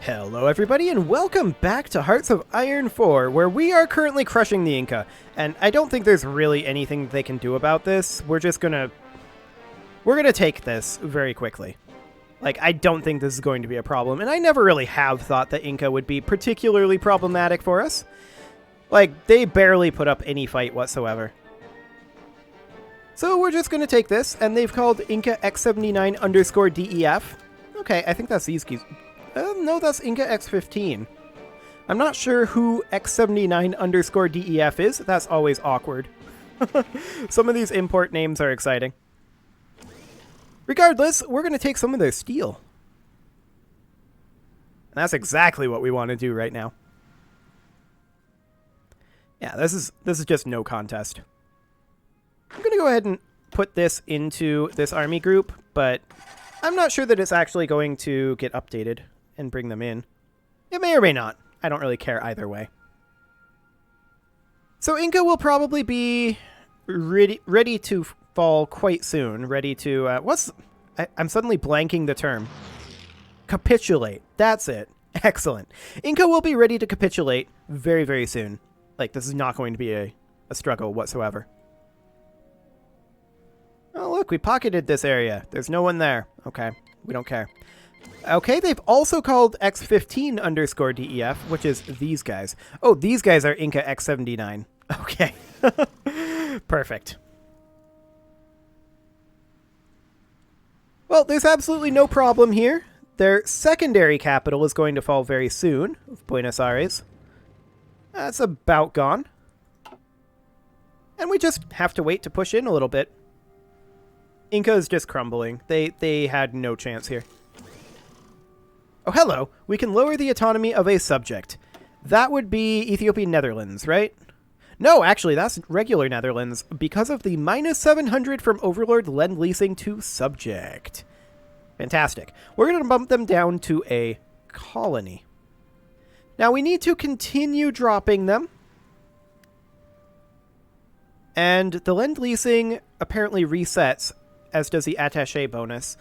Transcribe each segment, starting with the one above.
Hello everybody and welcome back to Hearts of Iron 4, where we are currently crushing the Inca, and I don't think there's really anything they can do about this. We're gonna take this very quickly. Like, I don't think this is going to be a problem, and I never really have thought that Inca would be particularly problematic for us. Like, they barely put up any fight whatsoever. So we're just gonna take this, and they've called Inca X79_DEF. Okay, I think that's these keys. No, that's Inca X15. I'm not sure who X79_DEF is. That's always awkward. Some of these import names are exciting. Regardless, we're going to take some of their steel. And that's exactly what we want to do right now. Yeah, this is just no contest. I'm going to go ahead and put this into this army group, but I'm not sure that it's actually going to get updated and bring them in. It may or may not. I don't really care either way. So Inca will probably be ready to fall quite soon. Ready to... I'm suddenly blanking the term. Capitulate. That's it. Excellent. Inca will be ready to capitulate very, very soon. Like, this is not going to be a struggle whatsoever. Oh, look, we pocketed this area. There's no one there. Okay, we don't care. Okay, they've also called X15_DEF, which is these guys. Oh, these guys are Inca X79. Okay. Perfect. Well, there's absolutely no problem here. Their secondary capital is going to fall very soon, Buenos Aires. That's about gone. And we just have to wait to push in a little bit. Inca is just crumbling. They had no chance here. Oh, hello. We can lower the autonomy of a subject. That would be Ethiopian Netherlands, right? No, actually, that's regular Netherlands because of the -700 from Overlord Lend-Leasing to subject. Fantastic. We're going to bump them down to a colony. Now, we need to continue dropping them. And the Lend-Leasing apparently resets, as does the attaché bonus.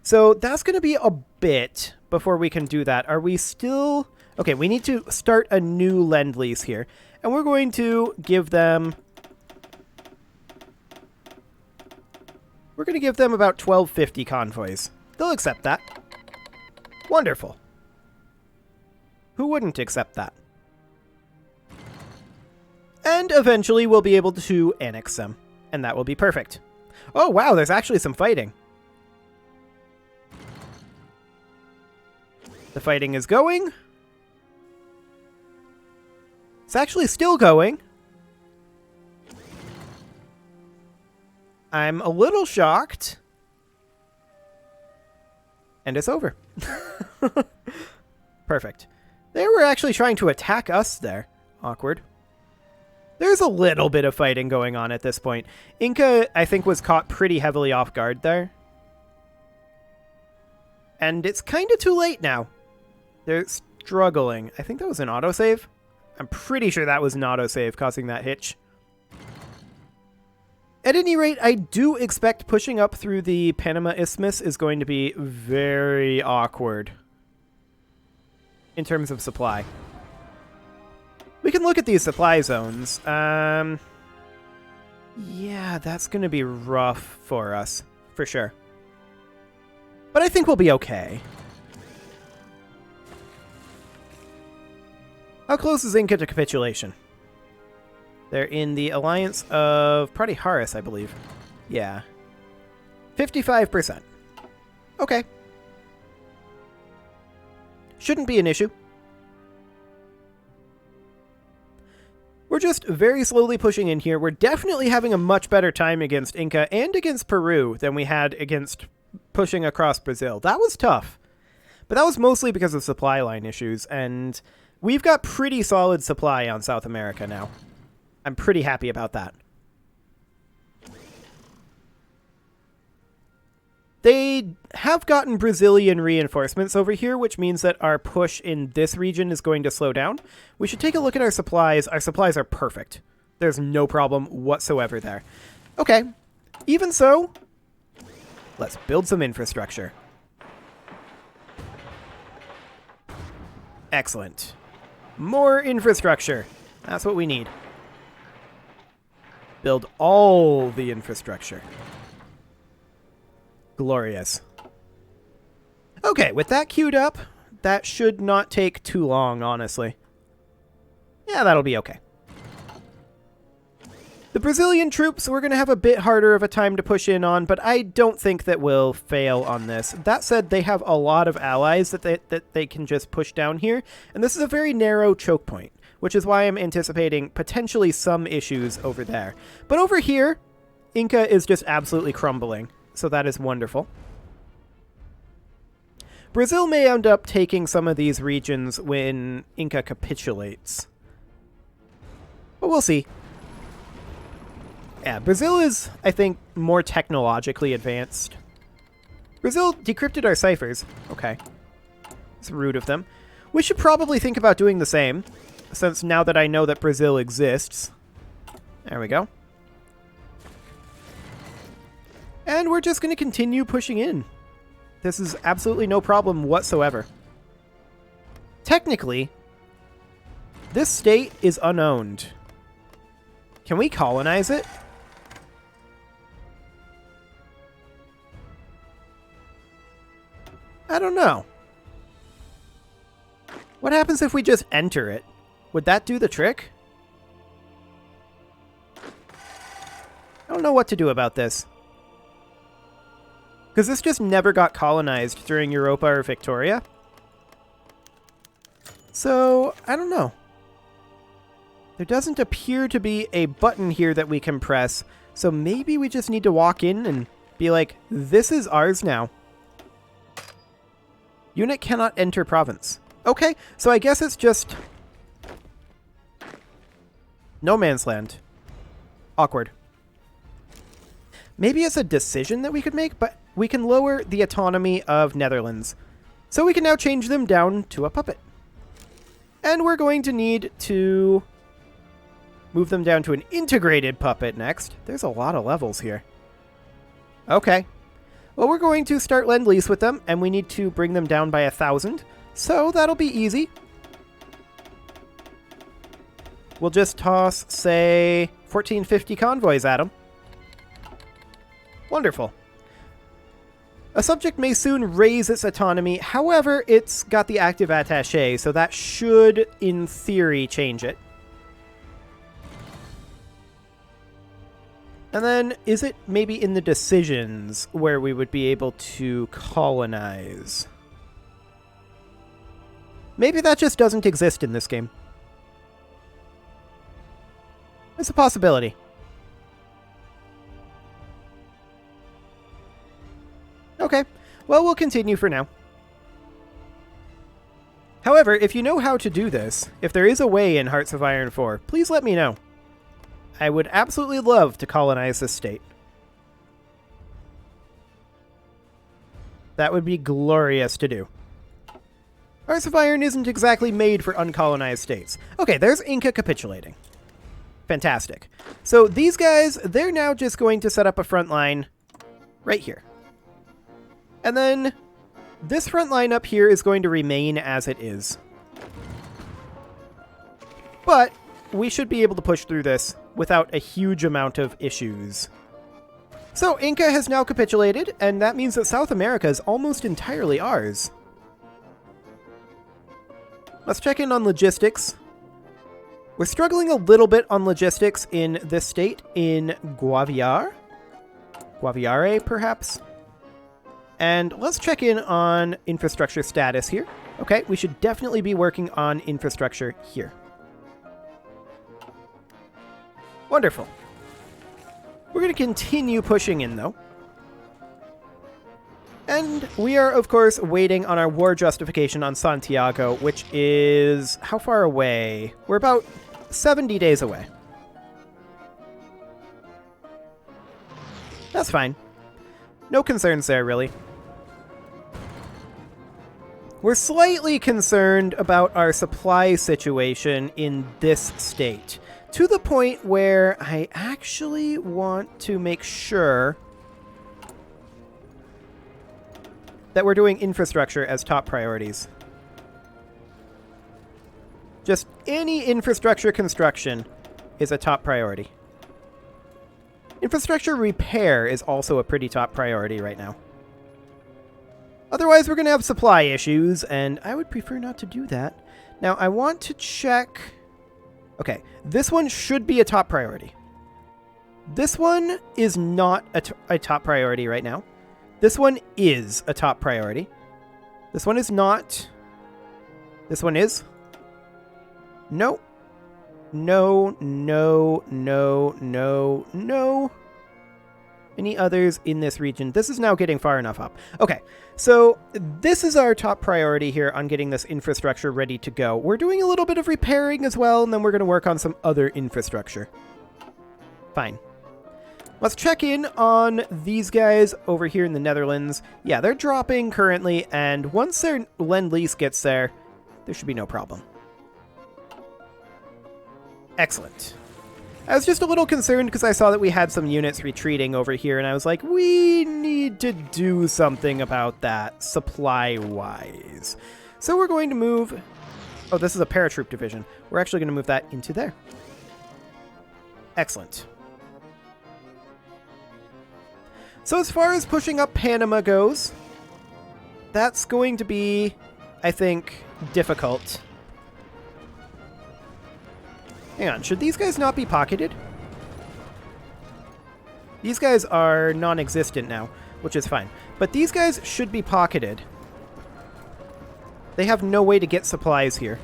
So that's going to be a bit before we can do that. Are we still... Okay, we need to start a new Lend-Lease here. And we're going to give them... We're going to give them about 1250 convoys. They'll accept that. Wonderful. Who wouldn't accept that? And eventually we'll be able to annex them. And that will be perfect. Oh, wow, there's actually some fighting. The fighting is going. It's actually still going. I'm a little shocked. And it's over. Perfect. They were actually trying to attack us there. Awkward. There's a little bit of fighting going on at this point. Inca, I think, was caught pretty heavily off guard there. And it's kind of too late now. They're struggling. I think that was an autosave. I'm pretty sure that was an autosave causing that hitch. At any rate, I do expect pushing up through the Panama Isthmus is going to be very awkward in terms of supply. We can look at these supply zones. Yeah, that's going to be rough for us, for sure. But I think we'll be okay. How close is Inca to capitulation? They're in the alliance of Pratiharis, I believe. Yeah. 55%. Okay. Shouldn't be an issue. We're just very slowly pushing in here. We're definitely having a much better time against Inca and against Peru than we had against pushing across Brazil. That was tough. But that was mostly because of supply line issues, and we've got pretty solid supply on South America now. I'm pretty happy about that. They have gotten Brazilian reinforcements over here, which means that our push in this region is going to slow down. We should take a look at our supplies. Our supplies are perfect. There's no problem whatsoever there. Okay. Even so, let's build some infrastructure. Excellent. More infrastructure. That's what we need. Build all the infrastructure. Glorious. Okay, with that queued up, that should not take too long, honestly. Yeah, that'll be okay. The Brazilian troops, we're going to have a bit harder of a time to push in on, but I don't think that we'll fail on this. That said, they have a lot of allies that they can just push down here, and this is a very narrow choke point, which is why I'm anticipating potentially some issues over there. But over here, Inca is just absolutely crumbling, so that is wonderful. Brazil may end up taking some of these regions when Inca capitulates. But we'll see. Yeah, Brazil is, I think, more technologically advanced. Brazil decrypted our ciphers. Okay. It's rude of them. We should probably think about doing the same, since now that I know that Brazil exists. There we go. And we're just going to continue pushing in. This is absolutely no problem whatsoever. Technically, this state is unowned. Can we colonize it? I don't know. What happens if we just enter it? Would that do the trick? I don't know what to do about this. Because this just never got colonized during Europa or Victoria. So, I don't know. There doesn't appear to be a button here that we can press, so maybe we just need to walk in and be like, this is ours now. Unit cannot enter province. Okay, so I guess it's just no man's land. Awkward. Maybe it's a decision that we could make, but we can lower the autonomy of Netherlands. So we can now change them down to a puppet. And we're going to need to move them down to an integrated puppet next. There's a lot of levels here. Okay. Well, we're going to start Lend-Lease with them, and we need to bring them down by 1,000. So that'll be easy. We'll just toss, say, 1450 convoys at them. Wonderful. A subject may soon raise its autonomy. However, it's got the active attaché, so that should, in theory, change it. And then, is it maybe in the decisions where we would be able to colonize? Maybe that just doesn't exist in this game. It's a possibility. Okay, well, we'll continue for now. However, if you know how to do this, if there is a way in Hearts of Iron 4, please let me know. I would absolutely love to colonize this state. That would be glorious to do. Hearts of Iron isn't exactly made for uncolonized states. Okay, there's Inca capitulating. Fantastic. So these guys, they're now just going to set up a front line right here. And then this front line up here is going to remain as it is. But we should be able to push through this without a huge amount of issues. So Inca has now capitulated, and that means that South America is almost entirely ours. Let's check in on logistics. We're struggling a little bit on logistics in this state, in Guaviare, perhaps? And let's check in on infrastructure status here. Okay, we should definitely be working on infrastructure here. Wonderful. We're going to continue pushing in, though. And we are, of course, waiting on our war justification on Santiago, which is how far away? We're about 70 days away. That's fine. No concerns there, really. We're slightly concerned about our supply situation in this state, to the point where I actually want to make sure that we're doing infrastructure as top priorities. Just any infrastructure construction is a top priority. Infrastructure repair is also a pretty top priority right now. Otherwise, we're going to have supply issues, and I would prefer not to do that. Now, I want to check... Okay, this one should be a top priority. This one is not a top priority right now. This one is a top priority. This one is not. This one is. No. No, no, no, no, no. Any others in this region? This is now getting far enough up. Okay, so this is our top priority here on getting this infrastructure ready to go. We're doing a little bit of repairing as well, and then we're going to work on some other infrastructure. Fine. Let's check in on these guys over here in the Netherlands. Yeah, they're dropping currently, and once their Lend-Lease gets there, there should be no problem. Excellent. I was just a little concerned because I saw that we had some units retreating over here, and I was like, we need to do something about that, supply-wise. So we're going to move... Oh, this is a paratroop division. We're actually going to move that into there. Excellent. So as far as pushing up Panama goes, that's going to be, I think, difficult. Hang on, should these guys not be pocketed? These guys are non-existent now, which is fine. But these guys should be pocketed. They have no way to get supplies here.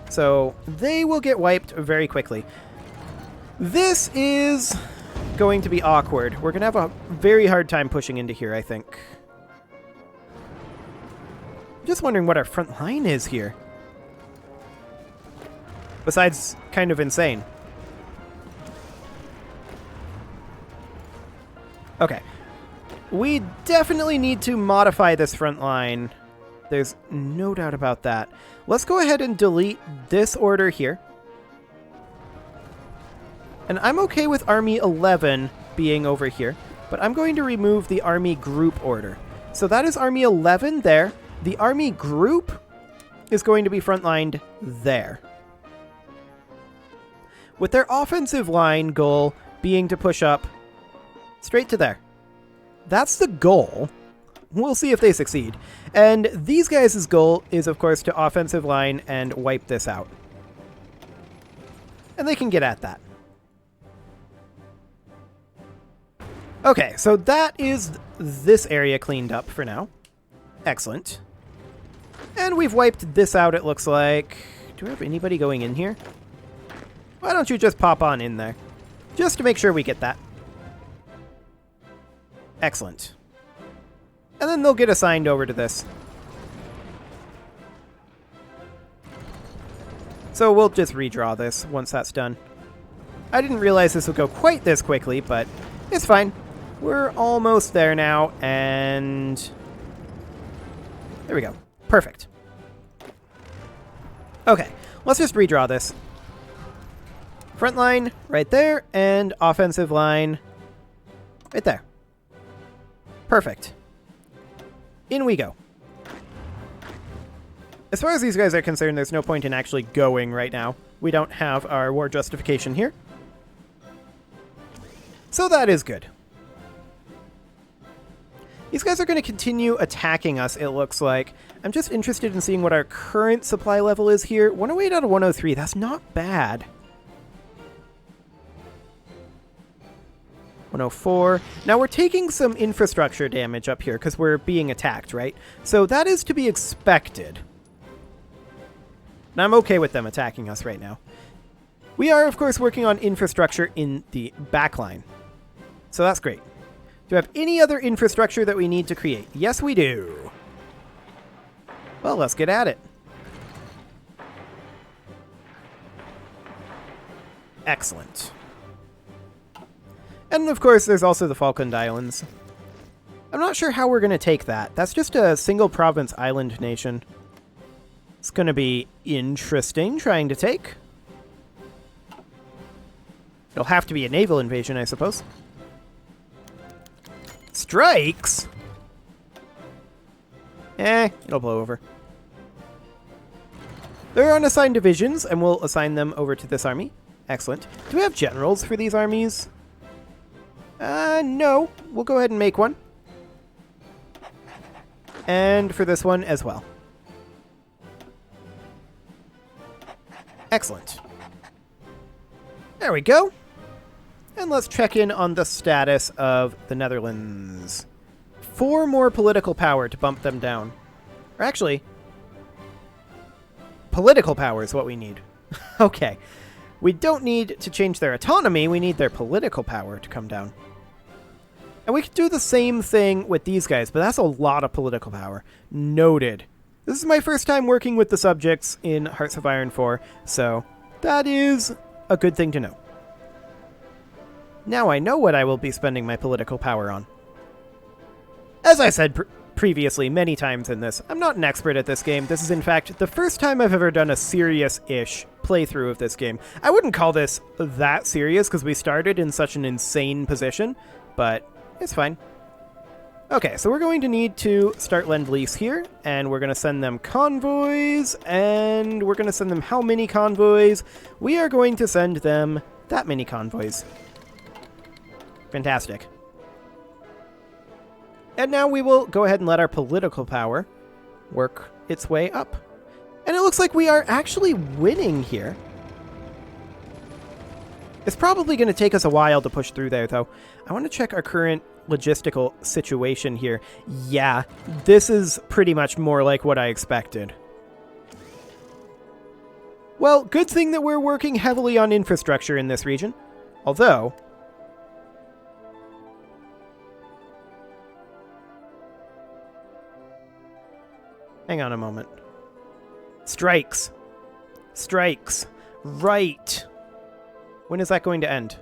So they will get wiped very quickly. This is going to be awkward. We're going to have a very hard time pushing into here, I think. I'm just wondering what our front line is here. Besides, kind of insane. Okay. We definitely need to modify this front line. There's no doubt about that. Let's go ahead and delete this order here. And I'm okay with Army 11 being over here, but I'm going to remove the Army Group order. So that is Army 11 there. The Army Group is going to be frontlined there, with their offensive line goal being to push up straight to there. That's the goal. We'll see if they succeed. And these guys' goal is, of course, to offensive line and wipe this out. And they can get at that. Okay, so that is this area cleaned up for now. Excellent. And we've wiped this out, it looks like. Do we have anybody going in here? Why don't you just pop on in there? Just to make sure we get that. Excellent. And then they'll get assigned over to this. So we'll just redraw this once that's done. I didn't realize this would go quite this quickly, but it's fine. We're almost there now, and... there we go. Perfect. Okay, let's just redraw this. Front line right there, and offensive line right there. Perfect. In we go. As far as these guys are concerned, there's no point in actually going right now. We don't have our war justification here. So that is good. These guys are going to continue attacking us, it looks like. I'm just interested in seeing what our current supply level is here. 108 out of 103, that's not bad. 104. Now we're taking some infrastructure damage up here because we're being attacked, right? So that is to be expected. And I'm okay with them attacking us right now. We are, of course, working on infrastructure in the backline. So that's great. Do we have any other infrastructure that we need to create? Yes, we do. Well, let's get at it. Excellent. And, of course, there's also the Falkland Islands. I'm not sure how we're going to take that. That's just a single province island nation. It's going to be interesting trying to take. It'll have to be a naval invasion, I suppose. Strikes? It'll blow over. They're unassigned divisions, and we'll assign them over to this army. Excellent. Do we have generals for these armies? No. We'll go ahead and make one. And for this one as well. Excellent. There we go. And let's check in on the status of the Netherlands. 4 more political power to bump them down. Or actually, political power is what we need. Okay. We don't need to change their autonomy, we need their political power to come down. And we could do the same thing with these guys, but that's a lot of political power. Noted. This is my first time working with the subjects in Hearts of Iron 4, so that is a good thing to know. Now I know what I will be spending my political power on. As I said previously many times in this, I'm not an expert at this game. This is in fact the first time I've ever done a serious-ish playthrough of this game. I wouldn't call this that serious because we started in such an insane position, but it's fine. Okay, so we're going to need to start Lend-Lease here, and we're going to send them convoys, and we're going to send them how many convoys? We are going to send them that many convoys. Fantastic. And now we will go ahead and let our political power work its way up. And it looks like we are actually winning here. It's probably going to take us a while to push through there, though. I want to check our current logistical situation here. Yeah, this is pretty much more like what I expected. Well, good thing that we're working heavily on infrastructure in this region. Although, hang on a moment. Strikes. Strikes. Right. When is that going to end?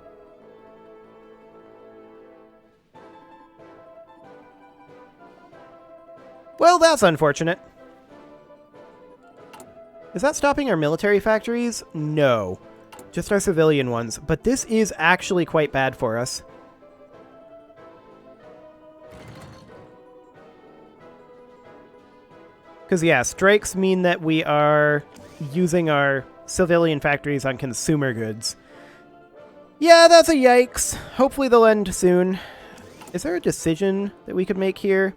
Well, that's unfortunate. Is that stopping our military factories? No. Just our civilian ones. But this is actually quite bad for us. Because, yeah, strikes mean that we are using our civilian factories on consumer goods. Yeah, that's a yikes. Hopefully they'll end soon. Is there a decision that we could make here?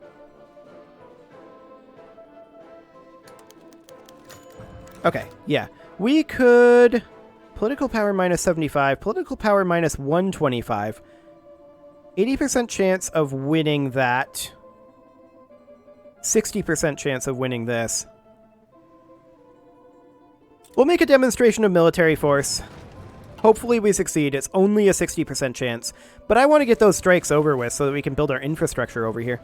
Okay, yeah. We could... Political power minus 75. Political power minus 125. 80% chance of winning that. 60% chance of winning this. We'll make a demonstration of military force. Hopefully we succeed. It's only a 60% chance. But I want to get those strikes over with so that we can build our infrastructure over here.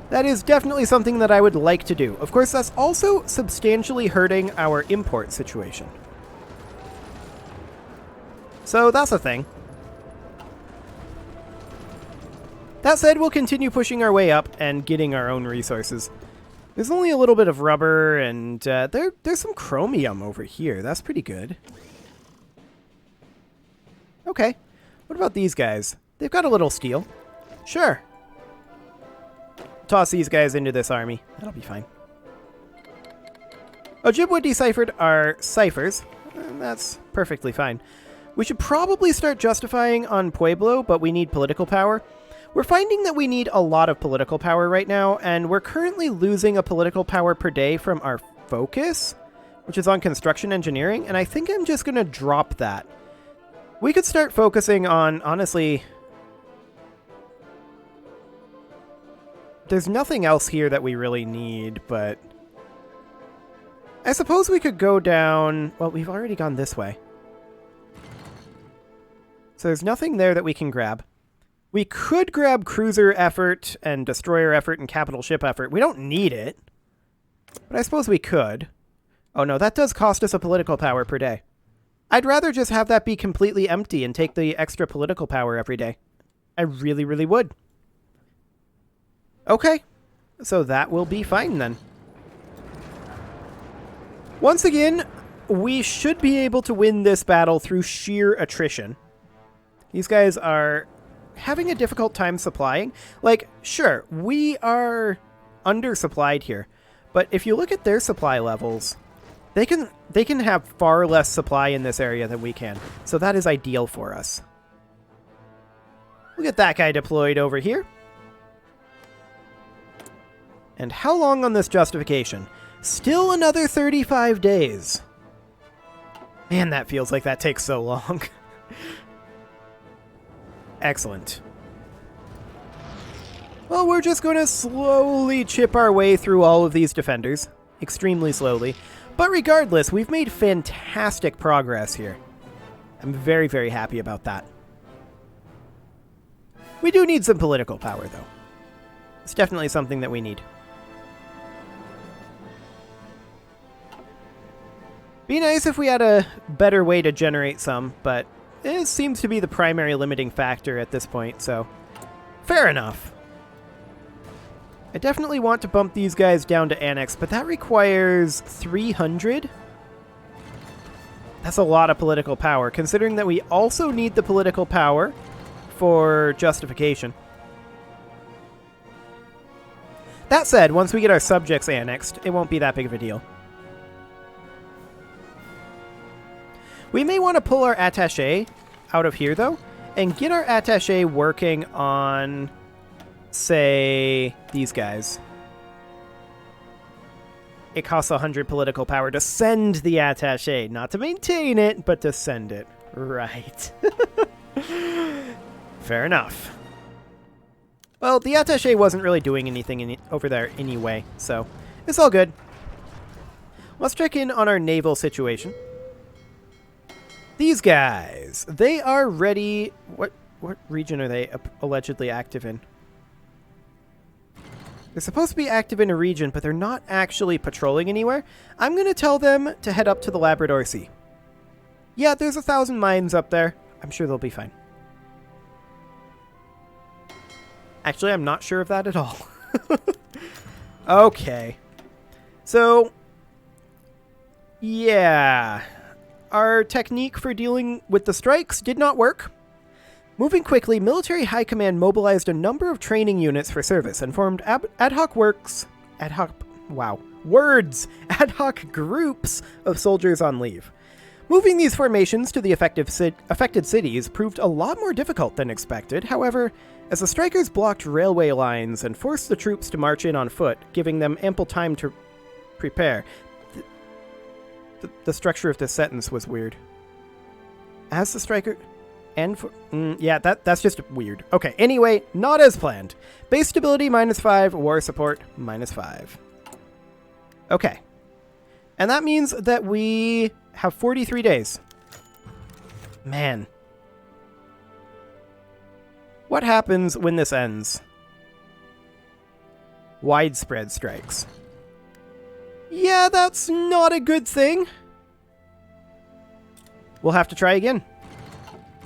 That is definitely something that I would like to do. Of course, that's also substantially hurting our import situation. So that's a thing. That said, we'll continue pushing our way up and getting our own resources. There's only a little bit of rubber, and there's some chromium over here. That's pretty good. Okay. What about these guys? They've got a little steel. Sure. Toss these guys into this army. That'll be fine. Ojibwa deciphered our ciphers, and that's perfectly fine. We should probably start justifying on Pueblo, but we need political power. We're finding that we need a lot of political power right now, and we're currently losing a political power per day from our focus, which is on construction engineering, and I think I'm just going to drop that. We could start focusing on, honestly... There's nothing else here that we really need, but... I suppose we could go down... Well, we've already gone this way. So there's nothing there that we can grab. We could grab cruiser effort and destroyer effort and capital ship effort. We don't need it. But I suppose we could. Oh no, that does cost us a political power per day. I'd rather just have that be completely empty and take the extra political power every day. I really, really would. Okay, so that will be fine then. Once again, we should be able to win this battle through sheer attrition. These guys are having a difficult time supplying. Like, sure, we are undersupplied here. But if you look at their supply levels, they can have far less supply in this area than we can. So that is ideal for us. We'll get that guy deployed over here. And how long on this justification? Still another 35 days. Man, that feels like that takes so long. Excellent. Well, we're just going to slowly chip our way through all of these defenders. Extremely slowly. But regardless, we've made fantastic progress here. I'm very, very happy about that. We do need some political power, though. It's definitely something that we need. Be nice if we had a better way to generate some, but it seems to be the primary limiting factor at this point, so fair enough. I definitely want to bump these guys down to annex, but that requires 300? That's a lot of political power, considering that we also need the political power for justification. That said, once we get our subjects annexed, it won't be that big of a deal. We may want to pull our attaché out of here, though, and get our attaché working on, say, these guys. It costs 100 political power to send the attaché, not to maintain it, but to send it. Right. Fair enough. Well, the attaché wasn't really doing anything over there anyway, so it's all good. Let's check in on our naval situation. These guys, they are ready. What region are they allegedly active in? They're supposed to be active in a region, but they're not actually patrolling anywhere. I'm going to tell them to head up to the Labrador Sea. Yeah, there's 1,000 mines up there. I'm sure they'll be fine. Actually, I'm not sure of that at all. Okay. So, yeah. Our technique for dealing with the strikes did not work. Moving quickly, military high command mobilized a number of training units for service and formed ad hoc groups of soldiers on leave. Moving these formations to the affected cities proved a lot more difficult than expected. However, as the strikers blocked railway lines and forced the troops to march in on foot, giving them ample time to prepare. The structure of this sentence was weird. As the striker... And for... yeah, that's just weird. Okay, anyway, not as planned. Base stability -5, war support -5. Okay. And that means that we have 43 days. Man. What happens when this ends? Widespread strikes. Yeah, that's not a good thing. We'll have to try again.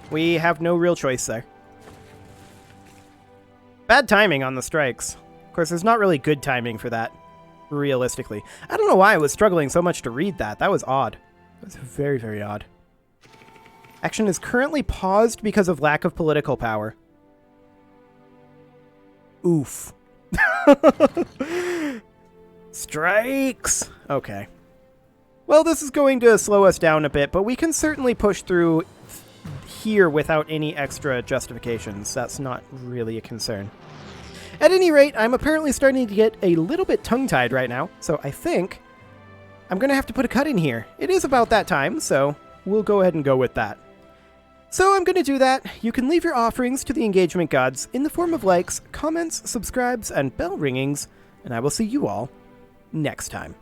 We have no real choice there. Bad timing on the strikes. Of course, there's not really good timing for that, realistically. I don't know why I was struggling so much to read that. That was odd. That was very, very odd. Action is currently paused because of lack of political power. Oof. Strikes! Okay. Well, this is going to slow us down a bit, but we can certainly push through here without any extra justifications. That's not really a concern. At any rate, I'm apparently starting to get a little bit tongue-tied right now, so I think I'm going to have to put a cut in here. It is about that time, so we'll go ahead and go with that. So I'm going to do that. You can leave your offerings to the engagement gods in the form of likes, comments, subscribes, and bell ringings, and I will see you all next time.